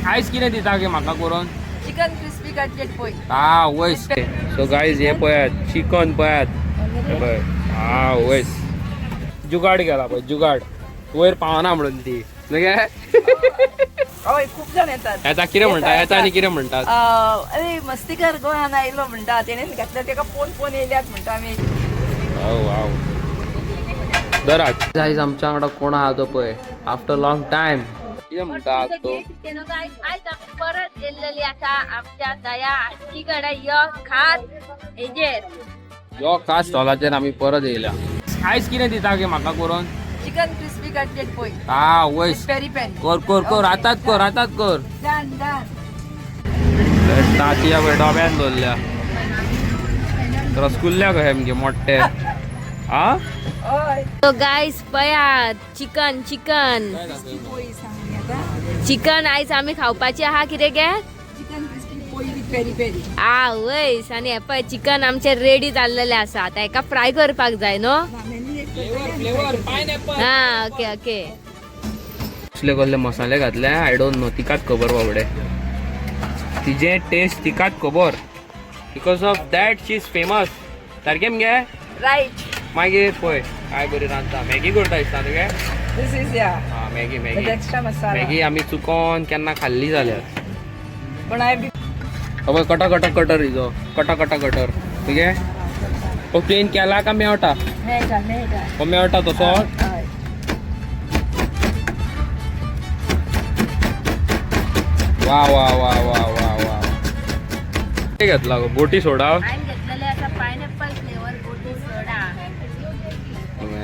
आयज कितें दिता गे म्हाका करून चिकन क्रिस्पी कटलेट पोय. वयस सो गायज हे पळयात चिकन पळयात हे पळय वयस जुगाड गेला पळय जुगाड वयर पावना म्हणून ती न्हू हय खूप जण येतात. येता कितें म्हणटा येता आनी कितें म्हणटात अरे मस्तीकार गोंयान आयलो म्हणटा तेणेन घेतला तेका फोन येयल्यात म्हणटा आमी. वाव दरात गायज आमच्या वांगडा कोण आहा तो पळय आफ्टर लॉंग टायम कितें म्हणटा तो आयज आमी परत येयल्लेली आसा आमच्या दया आजीकडे यो खास हेजेर. यो खास स्टॉलाचेर आमी परत येयल्या आयज कितें दिता गे म्हाका करून चिकन क्रिस्पी कटलेट पोय. वयस पेरी पेरी कर कर कर आतांच कर डन डन. तांतयां पळय डब्यान दवरल्या रसगुल्ल्या कशे मगे मोठे हय तो गायस पयात चिकन चिकन पोय सांग आता. चिकन आयज आमी खावपाची आहा कितें गे चिकन क्रिस्पी पोय विथ पेरी पेरी. वयस आनी हे पळय चिकन आमचे रेडी जाल्लेले आसा आतां हेका फ्राय करपाक जाय न्हू. ओके ओके कसले कसले मसाले घातले आय डोंट नो तिकाच खबर बाबडे तिजे टेस्ट तिकाच खबर because of that she is famous सारकें मगे राईट. मागीर पळय काय बरी रांदता मॅगी करता दिसता तुगे दिस इज या Maggi with Maggi extra masala. Maggi आमी चुकोन केन्ना खाल्ली जाल्यार पण हांवें बी पळय कटा कटा कटर हिजो कटा कटा कटर तुगे तो प्लेन केला का मेवटा मेळटा. हो मेवटा तसो हय वा वा वा वा वा वा किती घेतला गो बोटी सोडा हांवें घेतलेले आसा पायनॅपल फ्लेवर बोटी सोडा.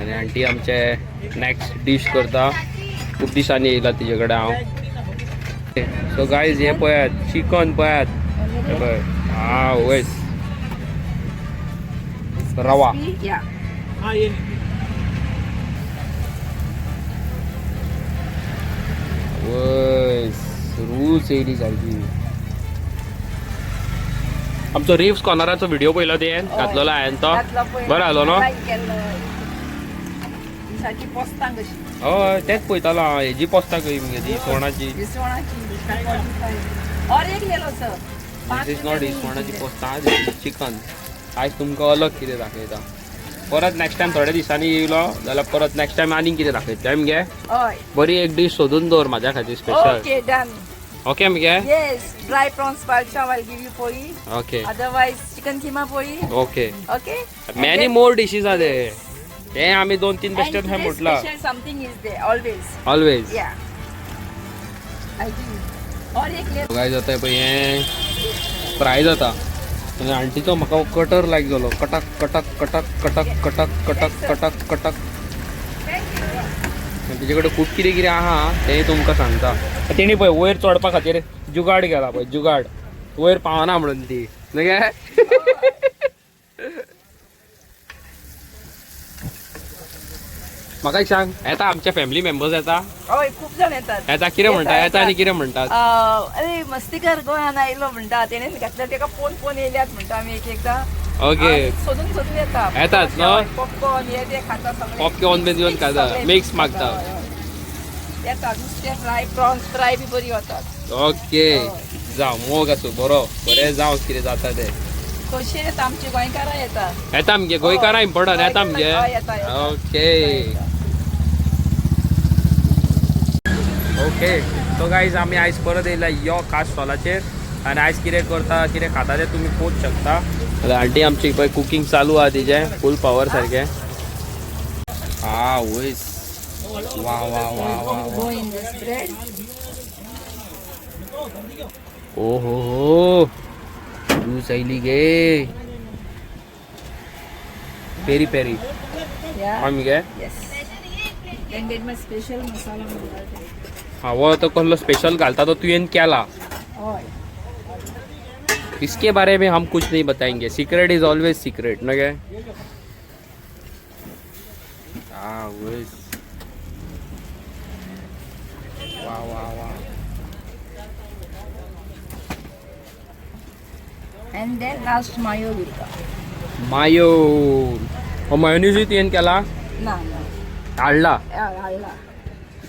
आणि आंटी आमचे नेक्स्ट डिश करता खूप दिसांनी येयला तिचे कडेन हांव सो गायज हे पळयात चिकन पळयात हे पळय वयस रवा या वयस रूच येयली सारकी आमचो रिव्स कॉर्नराचो व्हिडिओ पयलो तुवें घातलेलो हांवें तो बरो आलो न्हू दिसाची पोस्तां कशी. हय तेच पळयतालो हांव हेजी पोस्ता खंय मगे ती इसवणाची और एक लेलो सर. दिस इज नॉट इसवणाची पोस्ता चिकन आयज तुमकां अलग कितें दाखयता परत नेक्स्ट टायम थोड्या दिसांनी येयलो जाल्यार परत नेक्स्ट टायम आनीक कितें दाखयता मगे हय बरी एक डिश सोदून दवर म्हाज्या खातीर स्पेशल ओके डन. ओके मगे येस ड्राय प्रॉन्स पालचा I'll give you पोई. ओके अदरवाइज चिकन कीमा पोई. Okay okay many more dishes are there हे आमी 2-3 बेश्टेच हे म्हटला something is there always. Always या I'll give you. और एक ले काय जाता पळय हे फ्राय जाता आनी आंटीचो म्हाका कटर लायक जालो कटक कटक कटक कटक कटक कटक कटक कटक तिचे कडेन खूब कितें कितें आहा तें तुमकां सांगता तेणी पळय वयर चडपा खातीर जुगाड गेला पळय जुगाड वयर पावना म्हणून ती न्हू गे म्हाका एक सांग येता आमचे फॅमिली मेंबर्स येता हय खूप जण येतात. येता कितें म्हणटा येता आनी कितें म्हणटात अरे मस्तीकार गोंयान आयलो म्हणटा तेणेन घेतला तेका फोन येयल्यात म्हणटा आमी एक एकदां. ओके सोदून येतात. येतात न्हू? पॉपकॉर्न हे ते खाता सगळे. पॉपकॉर्न बी घेवन खाता मिक्स मागता येतात नुस्तें फ्राय प्रॉन्स फ्राय बी बरी वतात. ओके जावं मोग आसूं बरो बरें जावं कितें जाता तें कशी येता आमची गोंयकारां येतात. येता मगे गोंयकारां इम्पॉर्टंट येता मगे हय, येता. ओके ओके सो गायज आमी आयज परत येयला यो खास स्टॉलाचेर आनी आयज कितें करता कितें खाता तें तुमी पळोवंक शकता जाल्यार आंटी आमची पळय कुकींग चालू आहा तिचें फूल पावर सारकें वयस वा वा वा वा Go in this bread. ओहो ज्यूस आयली गे पेरी पेरी Yeah. मगे Yes. Then get my special masala masala. वो तो कसलो स्पेशल घालता तो तुवें केला हय. इसके बारे में हम कुछ नहीं बताएंगे सीक्रेट इज ऑलवेज सीक्रेट ना क्या वाह वाह वाह And then last mayo will come. मायो और मायोनीज तुवें केला ना हाडला हाडला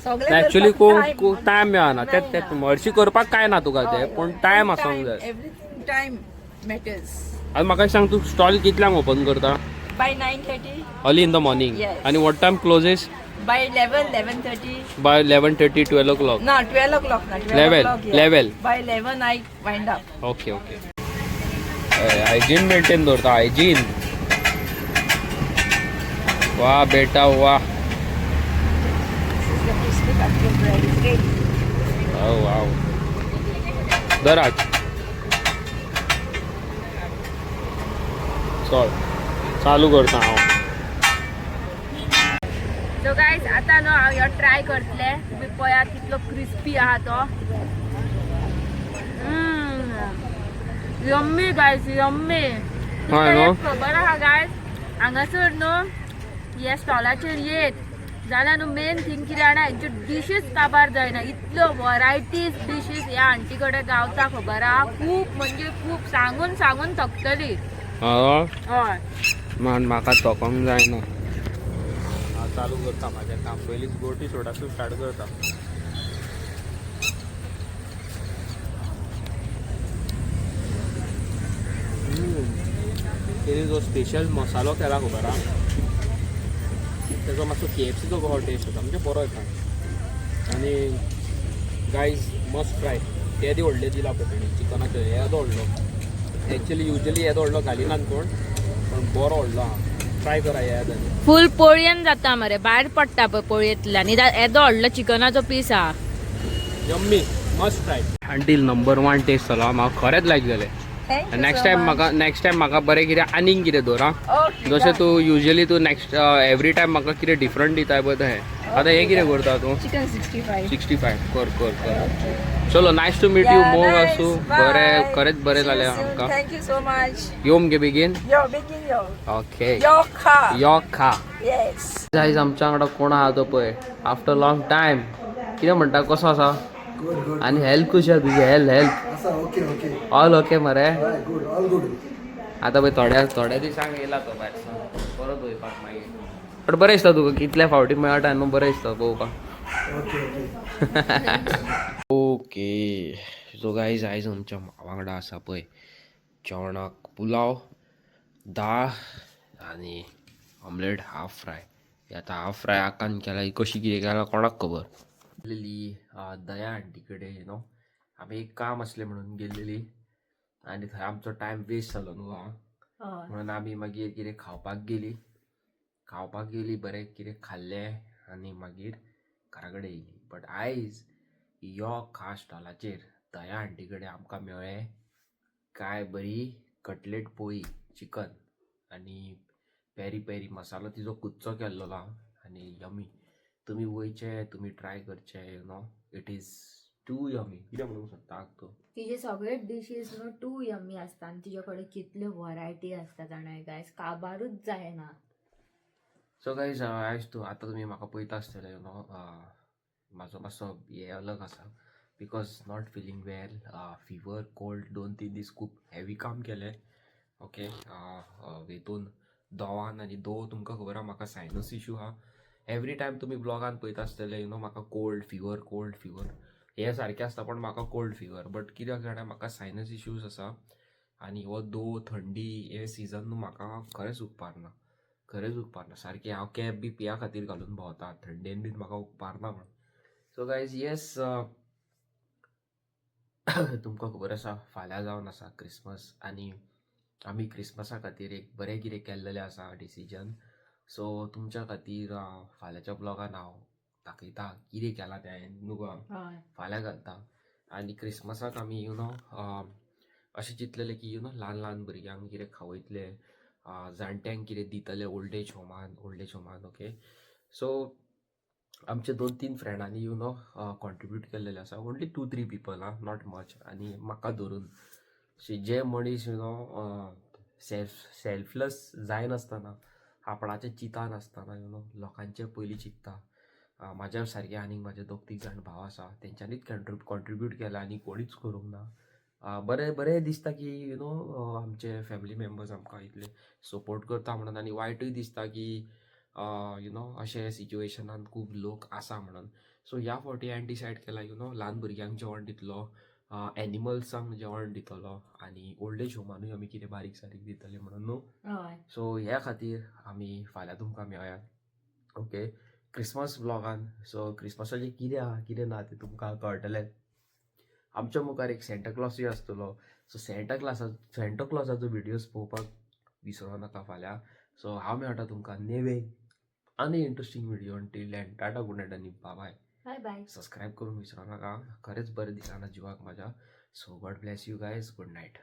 सगळे ऍक्च्युली करपाक खूप time टायम मेळना नाही ते ना. हरशी करपाक काय ना तुका ते पण टायम आसूंक जाय एवरीथिंग टाइम मॅटर्स. आनी म्हाका सांग तू स्टॉल कितल्यांक ओपन करता by 9:30 early in the morning Yes. आनी what time closes by 11:30 by 11:30 12 o'clock ना 12 o'clock ना 11, 11. By 11 I wind up. Okay okay hygiene maintain दवरता हायजीन वा बेटा वा The crispy butter bread is ready. Wow wow दराज चल चालू करता हांव सो गायज आता न्हू हांव ह्यो ट्राय करतले तुम्ही पळयात कितलो क्रिस्पी आहा तो यम्मी गायज यम्मी हय न्हू? खबर आहा गायज हांगासर न्हू ह्या स्टॉलाचेर येत जाल्यार न्हू मेन थिंग कितें जाणा हेंच्यो डिशीज काबार जायना इतल्यो वरायटीज डिशीज ह्या आंटी कडेन गावता खबर आहा खूब म्हणजे खूब सांगून सांगून थकतली हय मान म्हाका तोकोंक जायना हांव चालू करता म्हाजें काम पयलींच गोटी सोडासून स्टार्ट करता तेणी जो स्पेशल मसालो केला खबर आहा तेजो मातसो KFCचो कहो टेस्ट येता म्हणजे बरो येता आनी गायज मस्ट ट्राय येदी व्हडले दिला पळय तेणी चिकनाचो येदो व्हडलो एक्चुअली युजली येदो व्हडलो घालिनात कोण पण बरो व्हडलो आहा ट्राय करा येदानी फूल पोळयेन जाता मरे भायर पडटा पळय पोळयेंतल्यान येदो व्हडलो चिकनाचो पीस आहा yummy must try until number 1 taste जालो म्हाका खरेंच लायक जालें Thank you next so time म्हाका बरें कितें आनीक कितें दवर आं Okay, जशें done. तू युजली तू नेक्स्ट एवरी टायम म्हाका कितें डिफरंट दिताय पळय तशें आतां हें कितें करता तूं Chicken 65. 65 कर चलो nice to meet you Yeah, मोग nice. आसूं Bye. बरें खरेंच बरें See you जालें soon. आमकां Thank you so much. यो मगे बेगीन Yo, begin yo. Okay Yo car. यो खा Yes. गायज आमच्या वांगडा कोण आहा तो पळय आफ्टर लॉंग टायम कितें म्हणटा कसो आसा आनी हेल्थ कशी आहा तुजी हेल्थ ऑल ओके मरे आतां पळय थोड्या दिसांक येयला तो भायर परत वयपाक मागीर बट बरें दिसता तुका कितले फावटी मेळटा न्हू बरें दिसता पळोवपाक ओके सो गायज आयज आमच्या वांगडा आसा पळय जेवणाक पुलाव दाळ आनी ऑमलेट हाफ फ्राय आतां हाफ फ्राय आकान केला ही कशी कितें केला कोणाक खबर गेलेली दया आंटी कडेन यू नो आमी एक काम आसलें म्हणून गेल्लेली आनी थंय आमचो टायम वेस्ट जालो न्हू म्हणून आमी मागीर कितें खावपाक गेली बरें कितें खाल्लें आनी मागीर घरा कडेन येयली बट आयज यो खास स्टॉलाचेर दया आंटी कडेन आमकां मेळ्ळें काय बरी कटलेट पोळी चिकन आनी पेरी पेरी मसालो तिजो कुच्चो केल्लो आनी यमी तुमी वयचे तुमी ट्राय करचे you know it is too yummy कितें म्हणूंक सोदता तूं तिचे सगळे डिशीज न्हू टू यम्मी असता आणि तिच्या कडेन कितल्यो वरायटी असता जाणाय गायज काबारूच जायना सो गायज आयज तूं आतां तुमी म्हाका पळयता आसतले यू नो म्हाजो मातसो हे अलग आसा because not feeling well fever cold 2-3 दीस खूब हेवी काम केलें ओके हितून दोवान आनी तुमकां खबर आहा म्हाका सायनस इश्यू आहा एवरी टायम तुमी ब्लॉगान पळयता आसतले यू नो म्हाका कोल्ड फिवर हे सारकें आसता पण म्हाका कोल्ड फिवर बट कित्याक जाणा म्हाका सायनस इश्यूज आसा आनी हो थंडी हे सिजन न्हू म्हाका खरेंच उपकारना सारकें हांव कॅप बी पिया खातीर घालून भोंवता थंडेन बीन म्हाका उपकारना म्हणून सो गायज येस तुमकां खबर आसा फाल्यां जावन आसा क्रिसमस आनी आमी क्रिसमसा खातीर एक बरें कितें केल्लेलें आसा डिसिजन सो तुमच्या खातीर फाल्यांच्या ब्लॉगान हांव दाखयता कितें केलां तें हांवें न्हू फाल्यां घालता आनी क्रिसमसाक आमी यू नो अशें चिंतलेलें की यू नो ल्हान भुरग्यांक कितें खावयतले जाणट्यांक कितें दितले ओल्ड एज होमान ओके सो आमचे 2-3 फ्रेंडांनी यू नो कॉन्ट्रिब्यूट केल्लेले आसा ओन्ली 2-3 पीपल नॉट मच आनी म्हाका धरून जे मनीस यू नो सेल्फलेस जायनासतना आपणाचें चिंतान आसतना यू नो लोकांचे पयलीं चिंतता म्हाज्या सारके आनीक म्हाजे 2-3 जाण भाव आसा तेंच्यांनीच कॉन्ट्रिब्यूट केला आनी कोणीच करूंक ना बरें दिसता की यू नो आमचे फॅमिली मेंबर्स आमकां इतले सपोर्ट करता म्हणून आनी वायटूय दिसता की यू नो अशे सिच्युएशनान खूब लोक आसा म्हणून सो ह्या फावटी हांवें डिसायड केला ल्हान भुरग्यांक जेवण दितलो, एनिमल्सांक जेवण दितलो आनी ओल्ड एज होमानूय आमी कितें बारीक सारीक दितले म्हणून न्हू. हय सो ह्या खातीर आमी फाल्यां तुमकां मेळया ओके क्रिसमस ब्लॉगान. सो क्रिसमसाचें कितें आहा कितें ना तें तुमकां कळटलें. आमच्या मुखार एक सेंटा क्लॉसूय आसतलो. सो सेंटा क्लॉसाचो विडियोज पळोवपाक विसरूं नाका फाल्यां. सो हांव मेळटा तुमकां नेवे आनी interesting video. Till end tata good night आनी बाय. Bye bye. सबस्क्राईब करून विसरू नाका. खरेंच बरें दिसना जिवाक म्हाज्या. So god bless you guys. Good night.